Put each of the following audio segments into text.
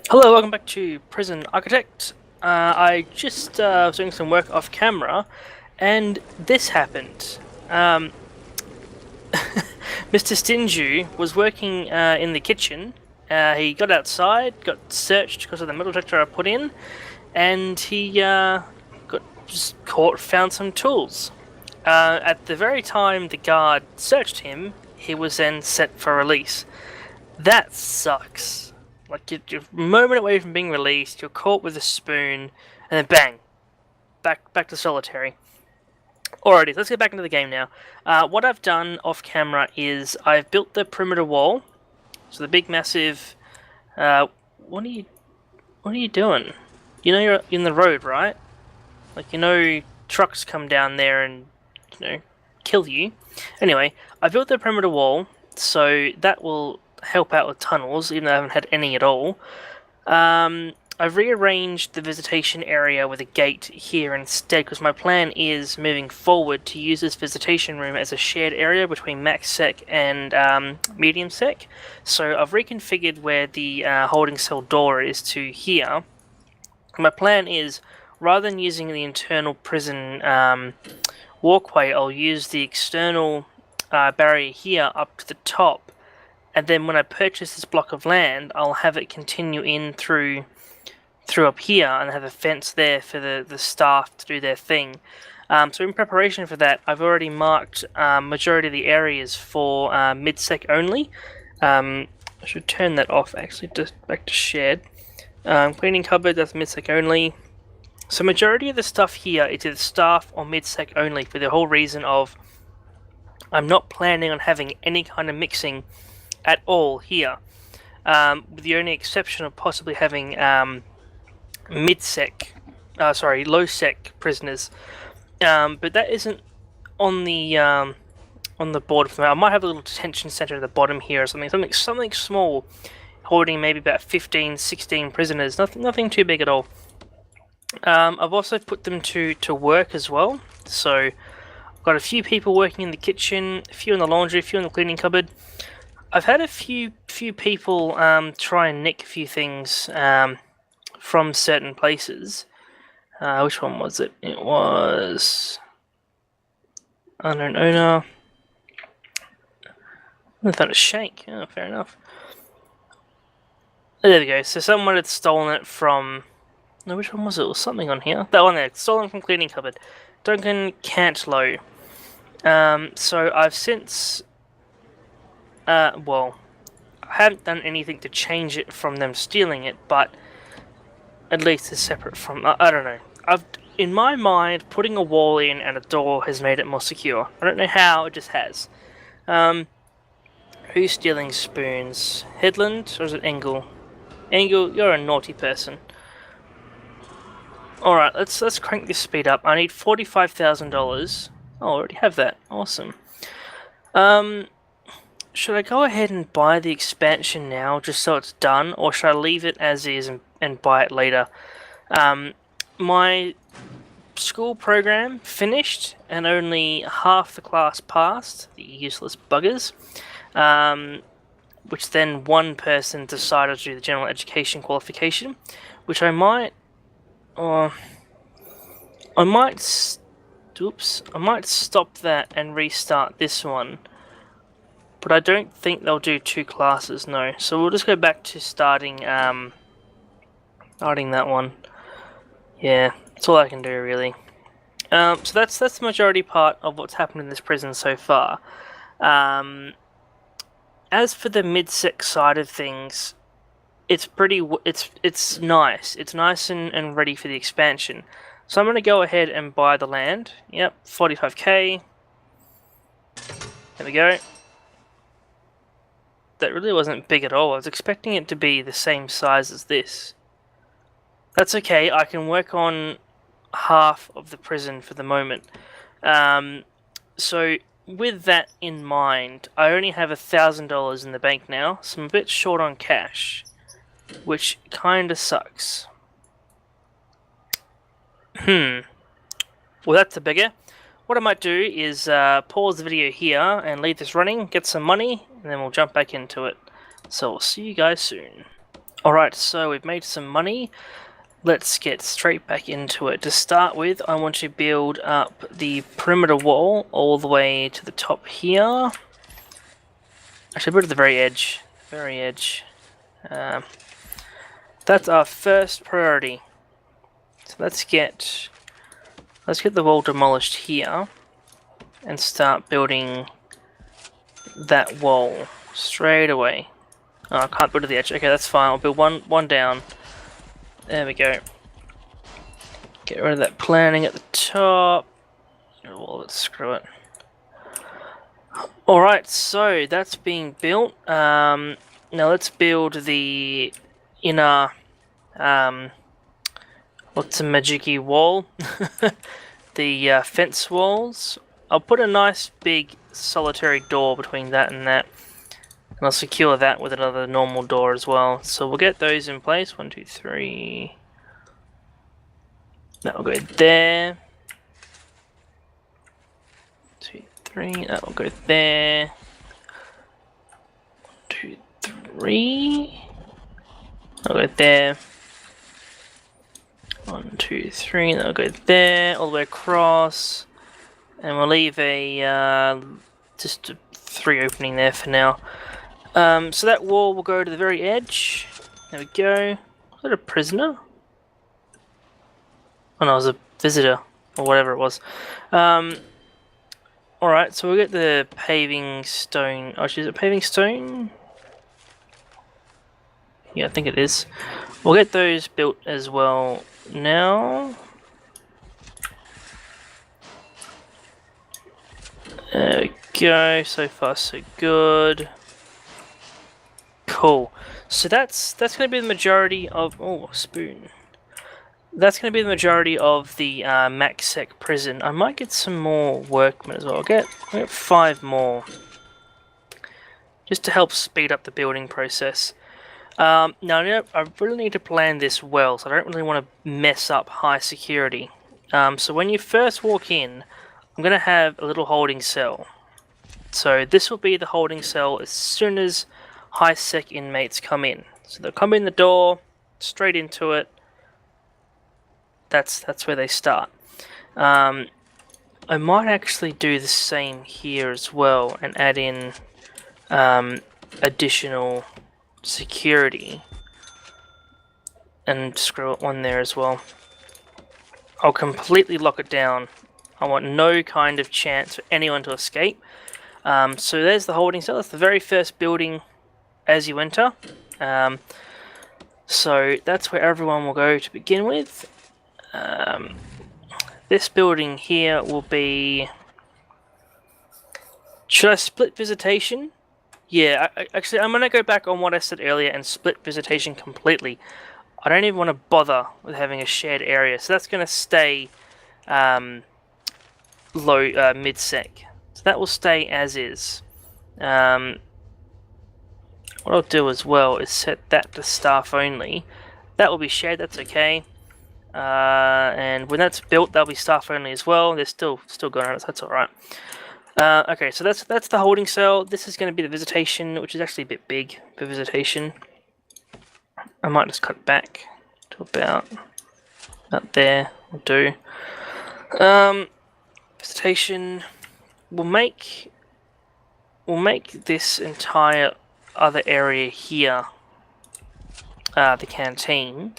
Hello, welcome back to Prison Architect. I just was doing some work off camera, and this happened. Um, Mr. Stinju was working in the kitchen. He got outside, got searched because of the metal detector I put in, and he got just caught, found some tools. At the very time the guard searched him, he was then set for release. That sucks. Like, you're a moment away from being released, you're caught with a spoon, and then bang! Back to solitary. Alrighty, let's get back into the game now. What I've done off camera is I've built the perimeter wall. So the big massive... what are you doing? You know you're in the road, right? Like, you know trucks come down there and, kill you. Anyway, I built the perimeter wall, so that will help out with tunnels, even though I haven't had any at all. I've rearranged the visitation area with a gate here instead, because my plan is, moving forward, to use this visitation room as a shared area between max sec and medium sec. So I've reconfigured where the holding cell door is to here. My plan is, rather than using the internal prison walkway, I'll use the external barrier here up to the top, and then when I purchase this block of land, I'll have it continue in through up here and have a fence there for the staff to do their thing. So in preparation for that, I've already marked majority of the areas for mid-sec only. I should turn that off actually, just back to shared. Cleaning cupboard, that's mid-sec only. So majority of the stuff here is either staff or mid-sec only, for the whole reason of I'm not planning on having any kind of mixing at all here, with the only exception of possibly having low-sec prisoners, but that isn't on the board for me. I might have a little detention center at the bottom here or something small, holding maybe about 15, 16 prisoners. Nothing too big at all. I've also put them to work as well. So I've got a few people working in the kitchen, a few in the laundry, a few in the cleaning cupboard. I've had a few people try and nick a few things from certain places. Which one was it? It was unknown owner. I found a shank. Oh, fair enough. There we go. So someone had stolen it from... No, which one was it? It was something on here. That one there. Stolen from cleaning cupboard. Duncan Cantlow. So I've since... well, I haven't done anything to change it from them stealing it, but at least it's separate from... I don't know. In my mind, putting a wall in and a door has made it more secure. I don't know how, it just has. Who's stealing spoons? Headland, or is it Engel? Engel, you're a naughty person. Alright, let's crank this speed up. I need $45,000. Oh, I already have that. Awesome. Should I go ahead and buy the expansion now, just so it's done, or should I leave it as is and buy it later? My school program finished, and only half the class passed, the useless buggers, which then one person decided to do the general education qualification, which I might stop that and restart this one. But I don't think they'll do two classes, no. So we'll just go back to starting that one. Yeah, that's all I can do, really. So that's the majority part of what's happened in this prison so far. As for the mid-sec side of things, it's nice. It's nice and ready for the expansion. So I'm going to go ahead and buy the land. Yep, 45k. There we go. That really wasn't big at all. I was expecting it to be the same size as this. That's okay, I can work on half of the prison for the moment. So with that in mind, I only have $1,000 in the bank now, so I'm a bit short on cash, which kinda sucks. Well, that's a bigger. What I might do is pause the video here and leave this running, get some money, and then we'll jump back into it. So I'll see you guys soon. Alright, so we've made some money. Let's get straight back into it. To start with, I want to build up the perimeter wall all the way to the top here. Actually, put it at the very edge. Very edge. That's our first priority. So let's get the wall demolished here and start building that wall straight away. Oh, I can't build at the edge. Okay, that's fine. I'll build one down. There we go. Get rid of that planning at the top. Well, let's screw it. Alright, so that's being built. Now let's build the inner what's a magicy wall? The fence walls. I'll put a nice big solitary door between that and that. And I'll secure that with another normal door as well. So we'll get those in place. 1, 2, 3. That will go there. 2, 3. That will go there. 1, 2, 3. That'll go there. 1, 2, 3. That'll go there. All the way across. And we'll leave a just a 3 opening there for now. So that wall will go to the very edge. There we go. Was that a prisoner? Oh no, it was a visitor, or whatever it was. Alright, so we'll get the paving stone. Oh, is it paving stone? Yeah, I think it is. We'll get those built as well now. There we go, so far so good. Cool. So that's going to be the majority of... Oh, spoon. That's going to be the majority of the MaxSec prison. I might get some more workmen as well. I'll get 5 more. Just to help speed up the building process. Now, I really need to plan this well, so I don't really want to mess up high security. So when you first walk in, I'm going to have a little holding cell. So this will be the holding cell as soon as high sec inmates come in. So they'll come in the door, straight into it. That's where they start. I might actually do the same here as well and add in additional security. And screw it one there as well. I'll completely lock it down. I want no kind of chance for anyone to escape. So there's the holding cell. That's the very first building as you enter. So that's where everyone will go to begin with. This building here will be... Should I split visitation? Yeah, actually I'm going to go back on what I said earlier and split visitation completely. I don't even want to bother with having a shared area, so that's going to stay mid-sec. So that will stay as is. What I'll do as well is set that to staff only. That will be shared, that's okay. And when that's built, that'll be staff only as well. They're still going on it, so that's alright. Okay, so that's the holding cell. This is going to be the visitation, which is actually a bit big for visitation. I might just cut it back to about there. Will do. Visitation. We'll make this entire other area here the canteen.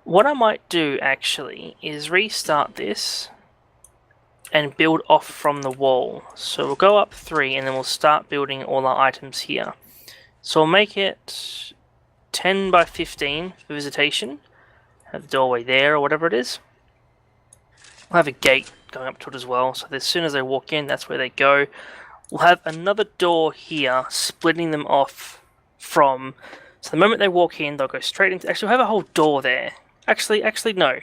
What I might do actually is restart this and build off from the wall. So we'll go up 3 and then we'll start building all our items here. So we'll make it 10 by 15 for visitation. Have the doorway there or whatever it is. We'll have a gate going up to it as well, so as soon as they walk in, that's where they go. We'll have another door here, splitting them off from... So the moment they walk in, they'll go straight into... Actually, we'll have a whole door there. Actually, no.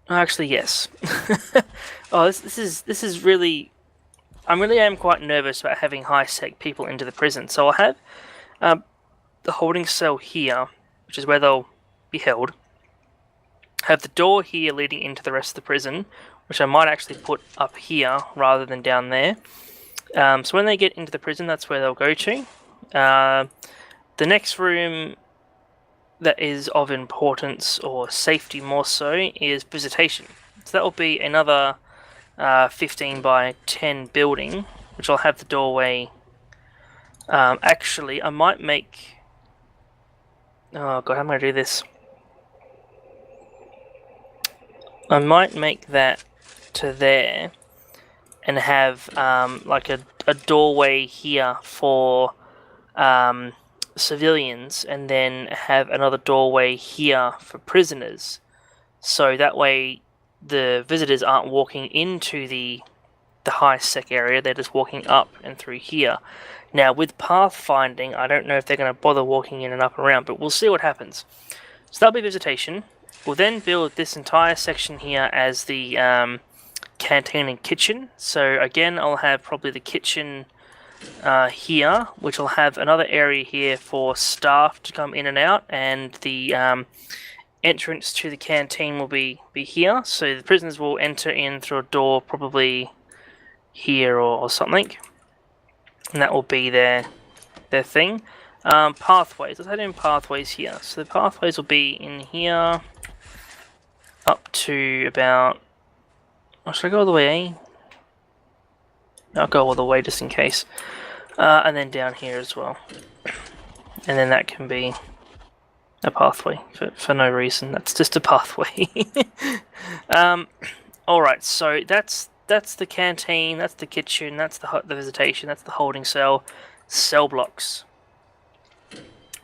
Actually, yes. Oh, this is really... I really am quite nervous about having high-sec people into the prison. So I'll have the holding cell here, which is where they'll be held. Have the door here leading into the rest of the prison, which I might actually put up here rather than down there. So when they get into the prison, that's where they'll go to. The next room that is of importance, or safety more so, is visitation. So that will be another 15 by 10 building, which will have the doorway. Actually, I might make... Oh god, how am I going to do this? I might make that to there, and have like a doorway here for civilians, and then have another doorway here for prisoners. So that way the visitors aren't walking into the high sec area, they're just walking up and through here. Now with pathfinding, I don't know if they're going to bother walking in and up and around, but we'll see what happens. So that'll be visitation. We'll then build this entire section here as the canteen and kitchen. So again, I'll have probably the kitchen here, which will have another area here for staff to come in and out, and the entrance to the canteen will be here. So the prisoners will enter in through a door probably here or something, and that will be their thing. Pathways, let's head in pathways here. So the pathways will be in here up to about... should I go all the way? I'll go all the way just in case. And then down here as well. And then that can be a pathway for no reason. That's just a pathway. Alright, so that's the canteen, that's the kitchen, that's the visitation, that's the holding cell. Cell blocks.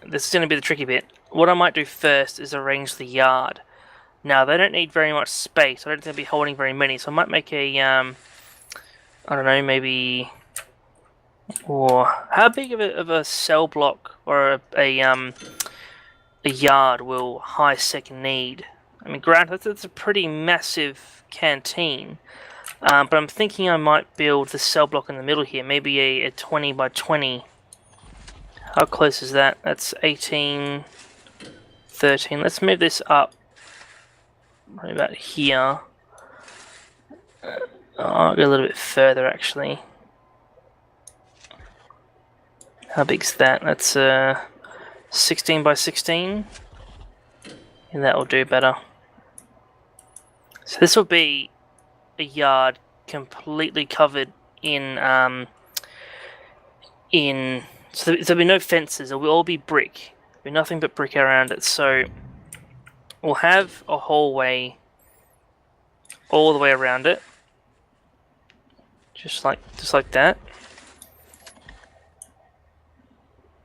This is going to be the tricky bit. What I might do first is arrange the yard. Now, they don't need very much space. I don't think they'll be holding very many, so I might make a, I don't know, maybe... Or how big of a cell block or a yard will high sec need? I mean, granted, that's a pretty massive canteen, but I'm thinking I might build the cell block in the middle here, maybe a 20 by 20. How close is that? That's 18, 13. Let's move this up right about here. I'll go a little bit further actually. How big's that? That's 16 by 16, and that will do better. So this will be a yard completely covered in so there'll be no fences. It will all be brick. There'll be nothing but brick around it. So we'll have a hallway all the way around it, just like that.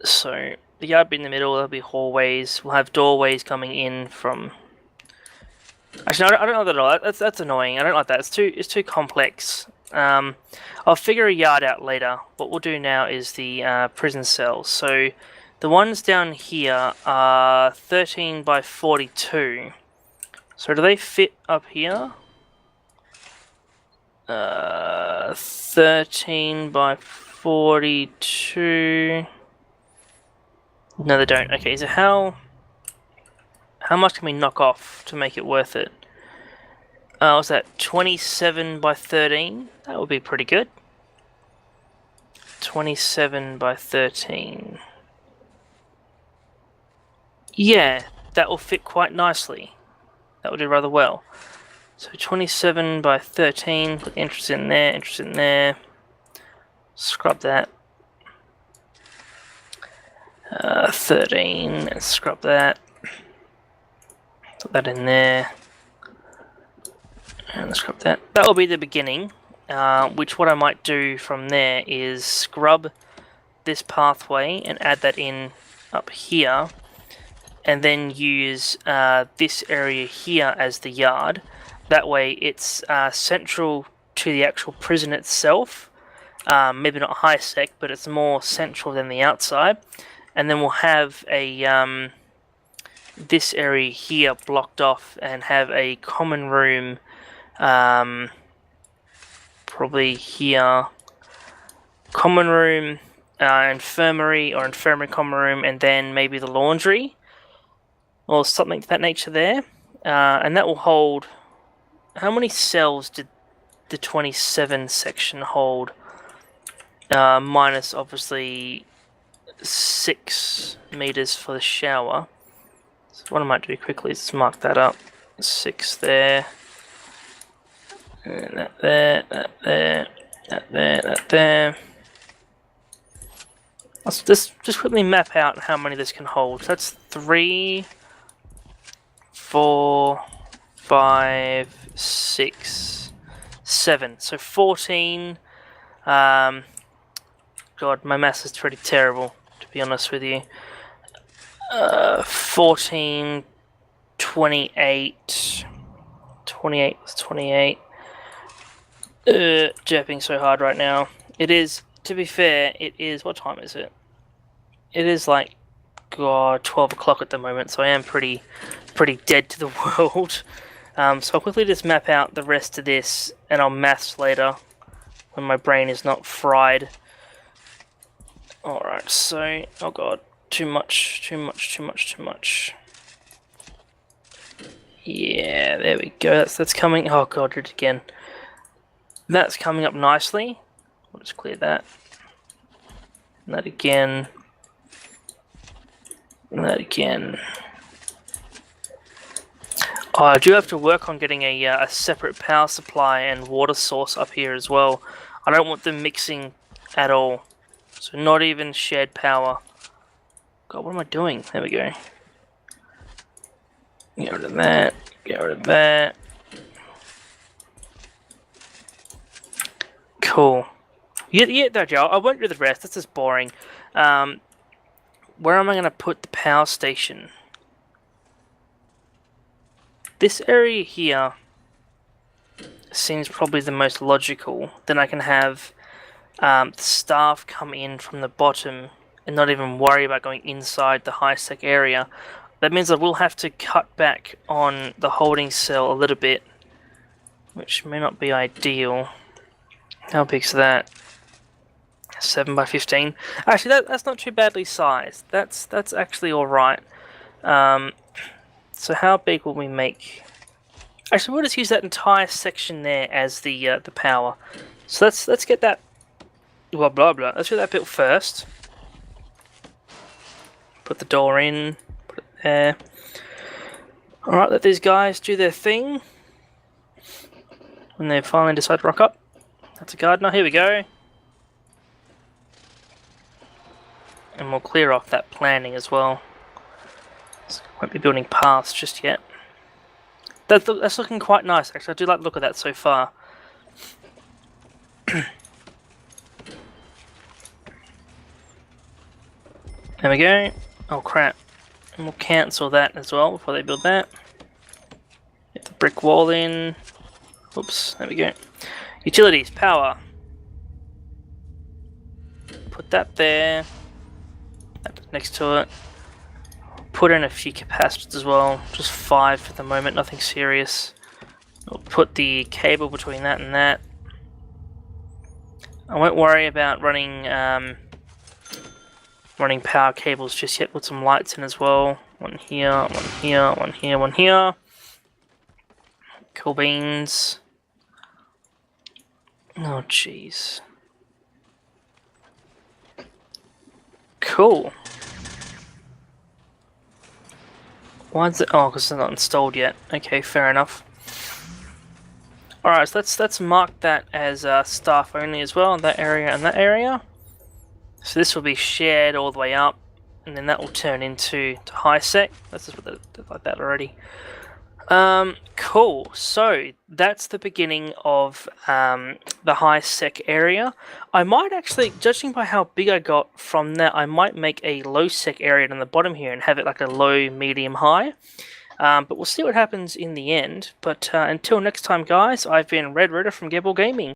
So the yard will be in the middle. There'll be hallways. We'll have doorways coming in from. Actually, I don't like that at all. That's annoying. I don't like that. It's too complex. I'll figure a yard out later. What we'll do now is the prison cells. So the ones down here are 13 by 42. So do they fit up here? 13 by 42. No, they don't. Okay, so how much can we knock off to make it worth it? What's that? 27 by 13? That would be pretty good. 27 by 13. Yeah, that will fit quite nicely. That will do rather well. So 27 by 13, put interest in there, scrub that. 13, and scrub that. Put that in there. And let's scrub that. That will be the beginning, which what I might do from there is scrub this pathway and add that in up here, and then use this area here as the yard. That way it's central to the actual prison itself. Maybe not high sec, but it's more central than the outside. And then we'll have a this area here blocked off and have a common room probably here. Common room, infirmary or infirmary common room, and then maybe the laundry or something to that nature there. And that will hold... How many cells did the 27 section hold? Minus obviously 6 meters for the shower. So what I might do quickly is mark that up. 6 there. And that there, that there, that there, that there. Let's just quickly map out how many this can hold. So that's 3, 4, 5, 6, 7. So 14. God, my maths is pretty terrible, to be honest with you. 14, 28. 28 was 28. Jerping so hard right now. It is, to be fair, it is, what time is it? It is like, God, 12 o'clock at the moment, so I am pretty dead to the world. So I'll quickly just map out the rest of this, and I'll maths later, when my brain is not fried. Alright, so, oh God, too much. Yeah, there we go, that's coming, oh God, did it again. That's coming up nicely. We'll just clear that. And that again. And that again. Oh, I do have to work on getting a separate power supply and water source up here as well. I don't want them mixing at all. So not even shared power. God, what am I doing? There we go. Get rid of that. Get rid of that. Cool. Yeah, no, Joe, I won't do the rest. That's just boring. Where am I going to put the power station? This area here seems probably the most logical. Then I can have the staff come in from the bottom and not even worry about going inside the high-sec area. That means I will have to cut back on the holding cell a little bit, which may not be ideal. How big's that? 7 by 15. Actually, that's not too badly sized. That's actually all right. So how big will we make? Actually, we'll just use that entire section there as the power. So let's get that. Blah blah blah. Let's get that built first. Put the door in. Put it there. All right, let these guys do their thing. When they finally decide to rock up. That's a gardener, here we go. And we'll clear off that planning as well. So won't be building paths just yet. That's looking quite nice actually, I do like the look of that so far. There we go. Oh crap. And we'll cancel that as well before they build that. Get the brick wall in. Oops, there we go. Utilities, power. Put that there. That next to it. Put in a few capacitors as well. Just 5 for the moment, nothing serious. We'll put the cable between that and that. I won't worry about running power cables just yet. Put some lights in as well. One here, one here, one here, one here. Cool beans. Oh, jeez. Cool. Why is it? Oh, because it's not installed yet. Okay, fair enough. Alright, so let's mark that as staff only as well, that area and that area. So this will be shared all the way up, and then that will turn into high sec. Let's just put that like that already. Cool. So that's the beginning of the high sec area. I might actually, judging by how big I got from that, I might make a low sec area on the bottom here and have it like a low, medium, high. But we'll see what happens in the end. But until next time, guys, I've been Red Ritter from Gebwell Gaming.